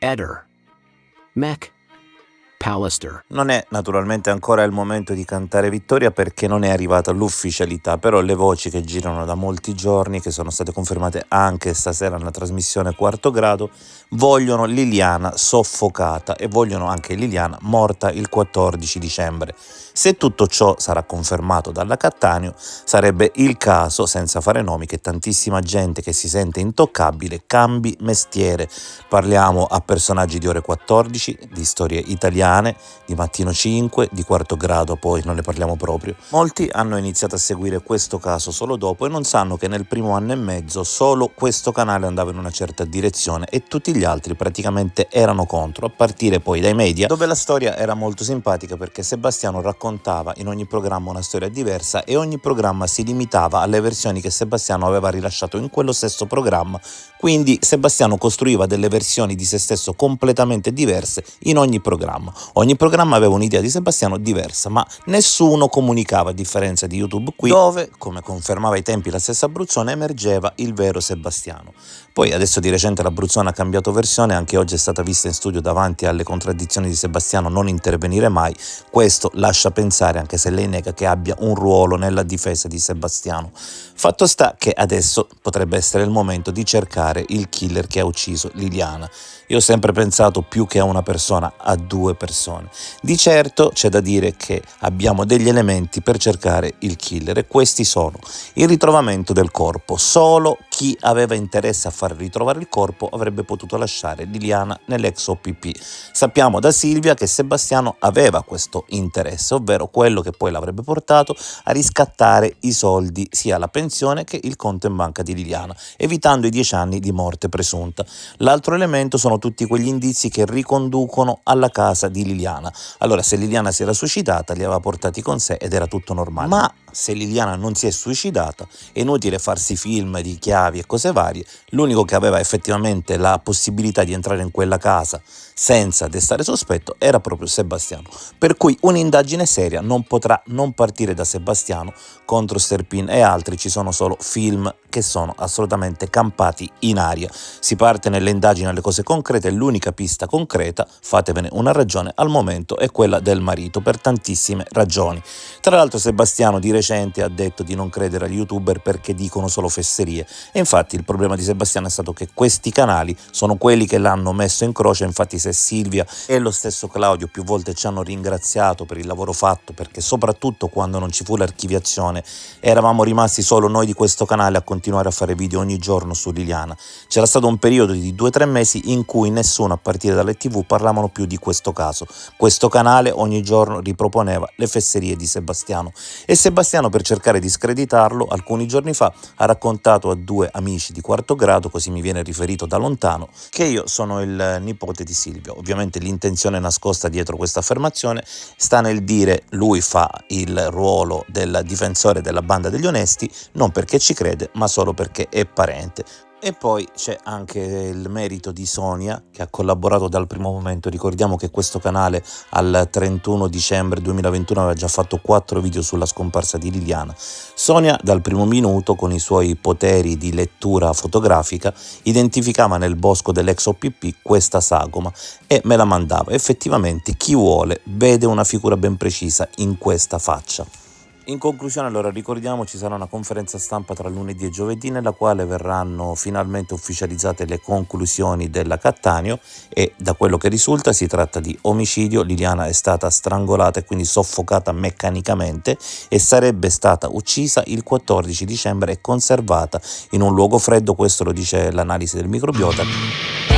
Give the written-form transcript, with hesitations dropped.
Eder. Mech. Pallister. Non è naturalmente ancora il momento di cantare vittoria perché non è arrivata l'ufficialità, però le voci che girano da molti giorni, che sono state confermate anche stasera nella trasmissione Quarto Grado, vogliono Liliana soffocata e vogliono anche Liliana morta il 14 dicembre. Se tutto ciò sarà confermato dalla Cattaneo, sarebbe il caso, senza fare nomi, che tantissima gente che si sente intoccabile cambi mestiere. Parliamo a personaggi di Ore 14, di storie italiane, di Mattino 5, di Quarto Grado, poi non ne parliamo proprio. Molti hanno iniziato a seguire questo caso solo dopo e non sanno che nel primo anno e mezzo solo questo canale andava in una certa direzione e tutti gli altri praticamente erano contro, a partire poi dai media, dove la storia era molto simpatica perché Sebastiano raccontava in ogni programma una storia diversa e ogni programma si limitava alle versioni che Sebastiano aveva rilasciato in quello stesso programma. Quindi Sebastiano costruiva delle versioni di se stesso completamente diverse in ogni programma. Ogni programma aveva un'idea di Sebastiano diversa, ma nessuno comunicava, a differenza di YouTube qui, dove, come confermava ai tempi la stessa Abruzzone, emergeva il vero Sebastiano. Poi adesso di recente la Abruzzone ha cambiato versione, anche oggi è stata vista in studio davanti alle contraddizioni di Sebastiano non intervenire mai. Questo lascia pensare, anche se lei nega, che abbia un ruolo nella difesa di Sebastiano. Fatto sta che adesso potrebbe essere il momento di cercare il killer che ha ucciso Liliana. Io ho sempre pensato più che a una persona, a due persone. Di certo c'è da dire che abbiamo degli elementi per cercare il killer e questi sono il ritrovamento del corpo. Solo chi aveva interesse a far ritrovare il corpo avrebbe potuto lasciare Liliana nell'ex OPP. Sappiamo da Silvia che Sebastiano aveva questo interesse, ovvero quello che poi l'avrebbe portato a riscattare i soldi, sia la pensione che il conto in banca di Liliana, evitando i 10 anni di morte presunta. L'altro elemento sono tutti quegli indizi che riconducono alla casa di Liliana. Allora, se Liliana si era suicidata, li aveva portati con sé ed era tutto normale. Ma se Liliana non si è suicidata, è inutile farsi film di chiavi e cose varie. L'unico che aveva effettivamente la possibilità di entrare in quella casa senza destare sospetto era proprio Sebastiano. Per cui un'indagine seria non potrà non partire da Sebastiano contro Sterpin e altri. Ci sono solo film che sono assolutamente campati in aria. Si parte nelle indagini alle cose concrete e l'unica pista concreta, fatevene una ragione, al momento è quella del marito, per tantissime ragioni. Tra l'altro Sebastiano di recente ha detto di non credere agli youtuber perché dicono solo fesserie e infatti il problema di Sebastiano è stato che questi canali sono quelli che l'hanno messo in croce. Infatti se Silvia e lo stesso Claudio più volte ci hanno ringraziato per il lavoro fatto, perché soprattutto quando non ci fu l'archiviazione eravamo rimasti solo noi di questo canale a continuare a fare video ogni giorno su Liliana. C'era stato un periodo di 2-3 mesi in cui nessuno a partire dalle TV parlavano più di questo caso. Questo canale ogni giorno riproponeva le fesserie di Sebastiano e Sebastiano, per cercare di screditarlo, alcuni giorni fa ha raccontato a 2 amici di Quarto Grado, così mi viene riferito da lontano, che io sono il nipote di Silvia. Ovviamente l'intenzione nascosta dietro questa affermazione sta nel dire lui fa il ruolo del difensore della banda degli onesti, non perché ci crede ma solo perché è parente. E poi c'è anche il merito di Sonia, che ha collaborato dal primo momento. Ricordiamo che questo canale al 31 dicembre 2021 aveva già fatto 4 video sulla scomparsa di Liliana. Sonia dal primo minuto, con i suoi poteri di lettura fotografica, identificava nel bosco dell'ex OPP questa sagoma e me la mandava. Effettivamente chi vuole vede una figura ben precisa in questa faccia. In conclusione, allora, ricordiamo, ci sarà una conferenza stampa tra lunedì e giovedì nella quale verranno finalmente ufficializzate le conclusioni della Cattaneo e da quello che risulta si tratta di omicidio. Liliana è stata strangolata e quindi soffocata meccanicamente e sarebbe stata uccisa il 14 dicembre e conservata in un luogo freddo, questo lo dice l'analisi del microbiota.